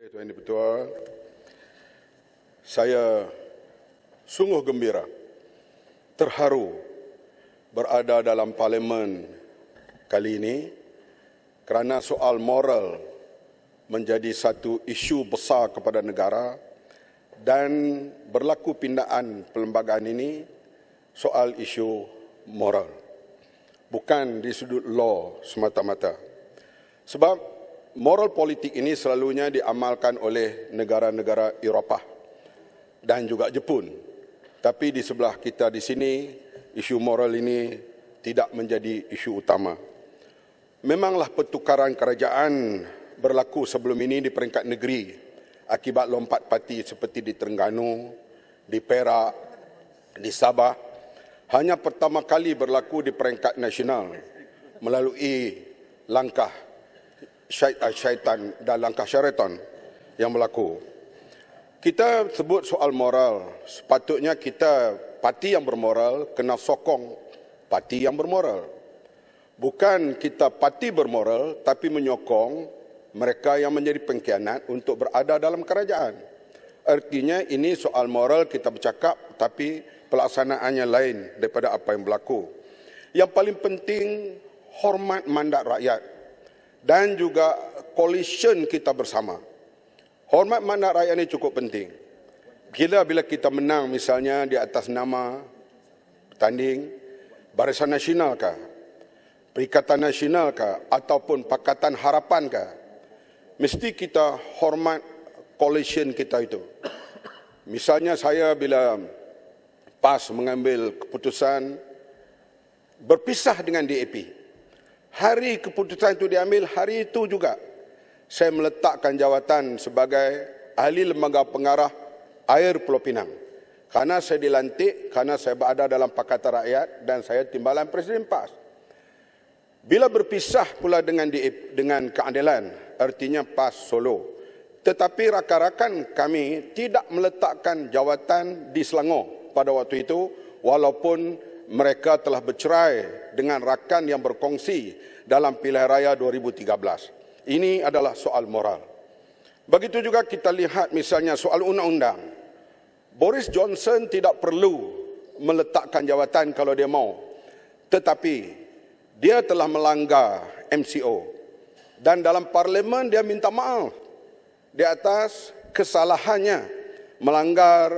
Tuan Di-Pertua, saya sungguh gembira, terharu berada dalam parlimen kali ini kerana soal moral menjadi satu isu besar kepada negara dan berlaku pindaan perlembagaan ini soal isu moral, bukan di sudut law semata-mata. Sebab moral politik ini selalunya diamalkan oleh negara-negara Eropah dan juga Jepun. Tapi di sebelah kita di sini, isu moral ini tidak menjadi isu utama. Memanglah pertukaran kerajaan berlaku sebelum ini di peringkat negeri akibat lompat parti seperti di Terengganu, di Perak, di Sabah. Hanya pertama kali berlaku di peringkat nasional melalui langkah syaitan dan langkah syaitan yang berlaku. Kita sebut soal moral, sepatutnya kita parti yang bermoral kena sokong parti yang bermoral. Bukan kita parti bermoral tapi menyokong mereka yang menjadi pengkhianat untuk berada dalam kerajaan. Artinya ini soal moral kita bercakap tapi pelaksanaannya lain daripada apa yang berlaku. Yang paling penting hormat mandat rakyat dan juga coalition kita bersama. Hormat mandat rakyat ini cukup penting. Bila kita menang misalnya di atas nama bertanding Barisan Nasional kah, Perikatan Nasional kah, ataupun Pakatan Harapan kah, mesti kita hormat coalition kita itu. Misalnya saya bila PAS mengambil keputusan berpisah dengan DAP, hari keputusan itu diambil, hari itu juga saya meletakkan jawatan sebagai ahli lembaga pengarah air Pulau Pinang. Karena saya dilantik, karena saya berada dalam Pakatan Rakyat dan saya timbalan Presiden PAS. Bila berpisah pula dengan keadilan, artinya PAS Solo. Tetapi rakan-rakan kami tidak meletakkan jawatan di Selangor pada waktu itu, walaupun mereka telah bercerai dengan rakan yang berkongsi dalam pilihan raya 2013. Ini adalah soal moral. Begitu juga kita lihat misalnya soal undang-undang. Boris Johnson tidak perlu meletakkan jawatan kalau dia mau. Tetapi dia telah melanggar MCO. Dan dalam parlimen dia minta maaf di atas kesalahannya melanggar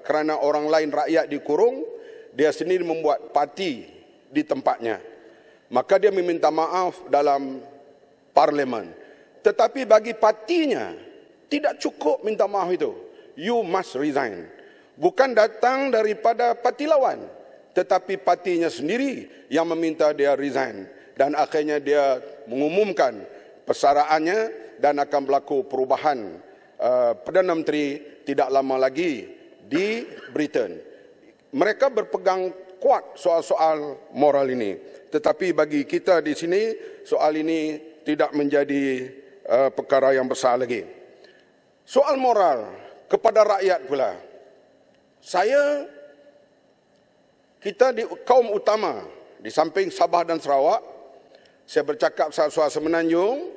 kerana orang lain rakyat dikurung. Dia sendiri membuat parti di tempatnya. Maka dia meminta maaf dalam parlimen. Tetapi bagi partinya, tidak cukup minta maaf itu. You must resign. Bukan datang daripada parti lawan. Tetapi partinya sendiri yang meminta dia resign. Dan akhirnya dia mengumumkan persaraannya dan akan berlaku perubahan Perdana Menteri tidak lama lagi di Britain. Mereka berpegang kuat soal-soal moral ini. Tetapi bagi kita di sini, soal ini tidak menjadi perkara yang besar lagi. Soal moral kepada rakyat pula. Kita di kaum utama, di samping Sabah dan Sarawak, saya bercakap soal Semenanjung,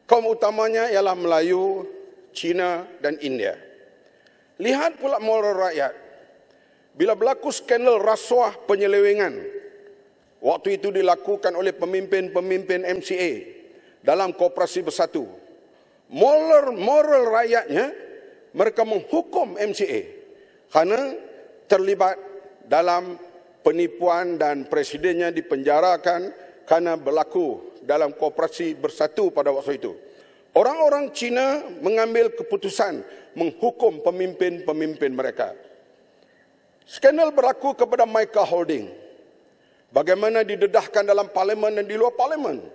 kaum utamanya ialah Melayu, Cina dan India. Lihat pula moral rakyat. Bila berlaku skandal rasuah penyelewengan, waktu itu dilakukan oleh pemimpin-pemimpin MCA dalam Koperasi Bersatu. Moral rakyatnya, mereka menghukum MCA kerana terlibat dalam penipuan dan presidennya dipenjarakan kerana berlaku dalam Koperasi Bersatu pada waktu itu. Orang-orang Cina mengambil keputusan menghukum pemimpin-pemimpin mereka. Skandal berlaku kepada Mica Holding. Bagaimana didedahkan dalam parlimen dan di luar parlimen.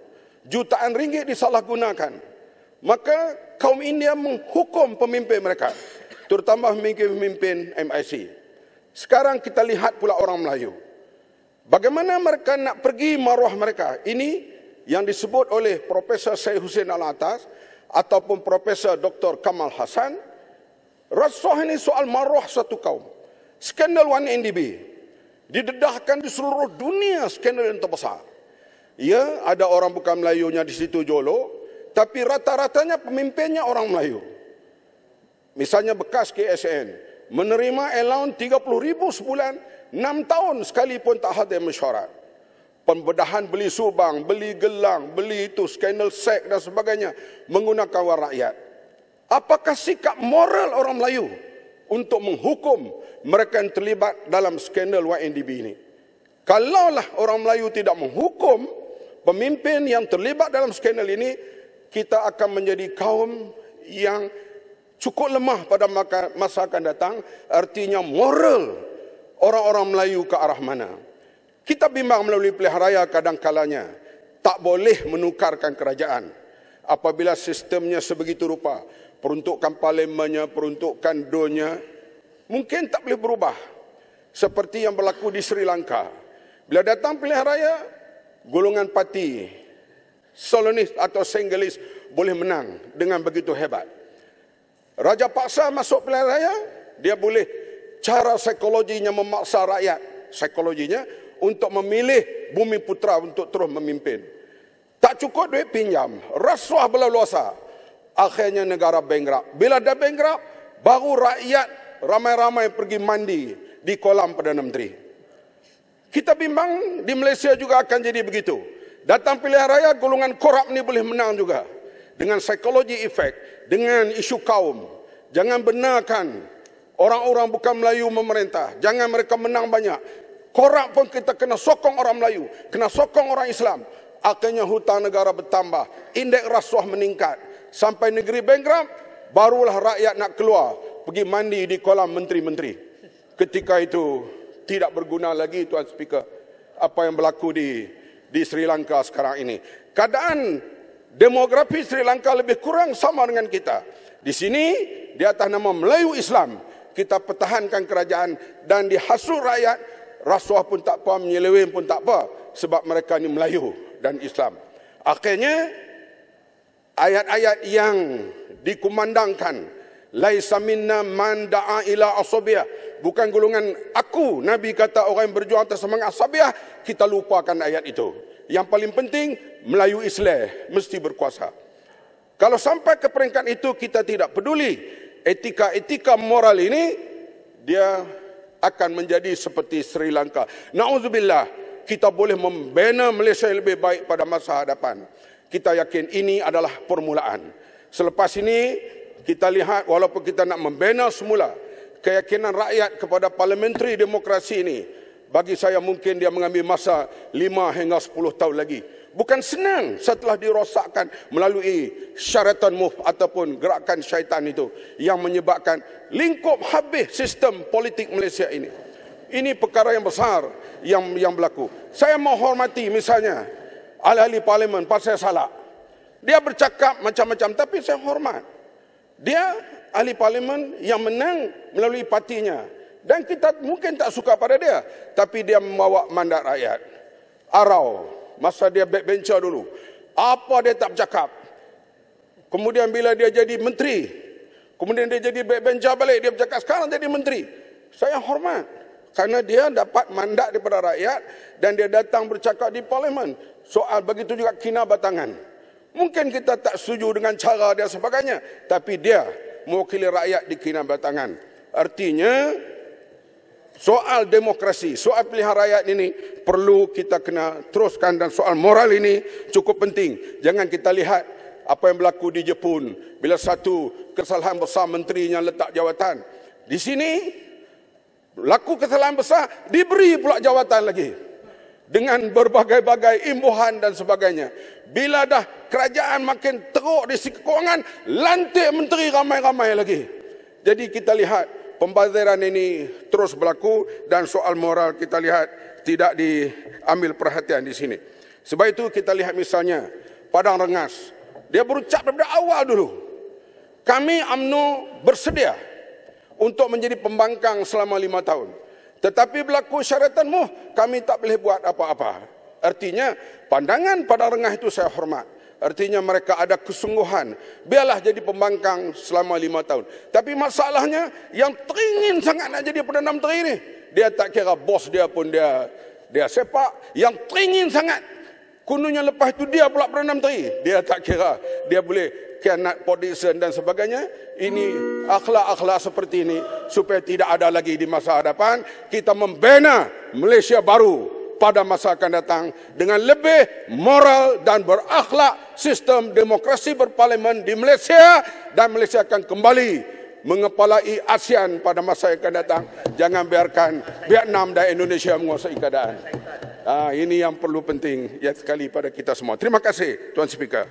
Jutaan ringgit disalahgunakan. Maka kaum India menghukum pemimpin mereka. Terutama pemimpin MIC. Sekarang kita lihat pula orang Melayu. Bagaimana mereka nak pergi maruah mereka. Ini yang disebut oleh Profesor Syed Hussein Alatas ataupun Profesor Dr. Kamal Hassan. Rasuah ini soal maruah satu kaum. Skandal 1NDB didedahkan di seluruh dunia, skandal yang terbesar. Ya, ada orang bukan Melayunya di situ Jolo, tapi rata-ratanya pemimpinnya orang Melayu. Misalnya bekas KSN, menerima allowance 30,000 sebulan, 6 tahun sekalipun tak hadir mesyuarat. Pembedahan beli subang, beli gelang, beli itu, skandal seks dan sebagainya, menggunakan wang rakyat. Apakah sikap moral orang Melayu untuk menghukum mereka yang terlibat dalam skandal YNDB ini? Kalaulah orang Melayu tidak menghukum pemimpin yang terlibat dalam skandal ini, kita akan menjadi kaum yang cukup lemah pada masa akan datang. Artinya moral orang-orang Melayu ke arah mana? Kita bimbang melalui pilihan raya kadang-kalanya tak boleh menukarkan kerajaan. Apabila sistemnya sebegitu rupa, peruntukan parlimennya, peruntukan DON-nya, mungkin tak boleh berubah. Seperti yang berlaku di Sri Lanka. Bila datang pilihan raya, golongan parti Solonis atau Senggelis boleh menang dengan begitu hebat. Raja paksa masuk pilihan raya, dia boleh cara psikologinya memaksa rakyat, psikologinya untuk memilih Bumi Putra untuk terus memimpin. Tak cukup duit pinjam, rasuah berleluasa. Akhirnya negara bankrupt. Bila dah bankrupt, baru rakyat ramai-ramai pergi mandi di kolam Perdana Menteri. Kita bimbang di Malaysia juga akan jadi begitu. Datang pilihan raya, golongan korup ni boleh menang juga. Dengan psikologi efek, dengan isu kaum. Jangan benarkan orang-orang bukan Melayu memerintah. Jangan mereka menang banyak. Korup pun kita kena sokong orang Melayu, kena sokong orang Islam. Akhirnya hutang negara bertambah, indeks rasuah meningkat. Sampai negeri bankrupt, barulah rakyat nak keluar, pergi mandi di kolam menteri-menteri. Ketika itu tidak berguna lagi, Tuan Speaker, apa yang berlaku di Sri Lanka sekarang ini. Keadaan demografi Sri Lanka lebih kurang sama dengan kita. Di sini, di atas nama Melayu Islam, kita pertahankan kerajaan dan dihasut rakyat, rasuah pun tak apa, menyeleweng pun tak apa, sebab mereka ni Melayu dan Islam. Akhirnya, ayat-ayat yang dikumandangkan, laisa minna man da'a ila asabiah, bukan golongan aku. Nabi kata orang yang berjuang atas semangat asabiah, kita lupakan ayat itu. Yang paling penting, Melayu Islam mesti berkuasa. Kalau sampai ke peringkat itu kita tidak peduli, etika-etika moral ini, dia akan menjadi seperti Sri Lanka. Na'udzubillah, kita boleh membina Malaysia yang lebih baik pada masa hadapan. Kita yakin ini adalah permulaan. Selepas ini, kita lihat walaupun kita nak membina semula keyakinan rakyat kepada parliamentary demokrasi ini, bagi saya mungkin dia mengambil masa 5 hingga 10 tahun lagi. Bukan senang setelah dirosakkan melalui syaratan move ataupun gerakan syaitan itu yang menyebabkan lingkup habis sistem politik Malaysia ini. Ini perkara yang besar yang berlaku. Saya menghormati misalnya ahli-ahli parlimen pasal salah. Dia bercakap macam-macam tapi saya hormat. Dia ahli parlimen yang menang melalui partinya. Dan kita mungkin tak suka pada dia. Tapi dia membawa mandat rakyat. Arau. Masa dia backbencher dulu. Apa dia tak bercakap. Kemudian bila dia jadi menteri. Kemudian dia jadi backbencher balik. Dia bercakap sekarang jadi menteri. Saya hormat. Karena dia dapat mandat daripada rakyat. Dan dia datang bercakap di parlimen. Soal begitu juga kinabatangan. Mungkin kita tak setuju dengan cara dia sebagainya. Tapi dia mewakili rakyat di kinabatangan. Artinya, soal demokrasi, soal pilihan rakyat ini perlu kita kena teruskan. Dan soal moral ini cukup penting. Jangan kita lihat apa yang berlaku di Jepun. Bila satu kesalahan besar menterinya letak jawatan. Di sini, berlaku kesalahan besar, diberi pula jawatan lagi. Dengan berbagai-bagai imbuhan dan sebagainya. Bila dah kerajaan makin teruk di segi kewangan, lantik menteri ramai-ramai lagi. Jadi kita lihat pembaziran ini terus berlaku dan soal moral kita lihat tidak diambil perhatian di sini. Sebab itu kita lihat misalnya Padang Rengas. Dia berucap daripada awal dulu. Kami UMNO bersedia untuk menjadi pembangkang selama 5 tahun. Tetapi berlaku syaratanmu, kami tak boleh buat apa-apa. Artinya, pandangan Padang Rengas itu saya hormat. Artinya mereka ada kesungguhan. Biarlah jadi pembangkang selama 5 tahun. Tapi masalahnya, yang teringin sangat nak jadi Perdana Menteri ini, dia tak kira bos dia pun dia sepak. Yang teringin sangat Kononnya lepas itu dia pula Perdana Menteri. Dia tak kira. Dia boleh khianat politician dan sebagainya. Ini akhlak-akhlak seperti ini supaya tidak ada lagi di masa hadapan. Kita membina Malaysia baru pada masa akan datang dengan lebih moral dan berakhlak sistem demokrasi berparlimen di Malaysia, dan Malaysia akan kembali mengepalai ASEAN pada masa yang akan datang. Jangan biarkan Vietnam dan Indonesia menguasai keadaan. Ini yang perlu penting ya sekali pada kita semua. Terima kasih Tuan Speaker.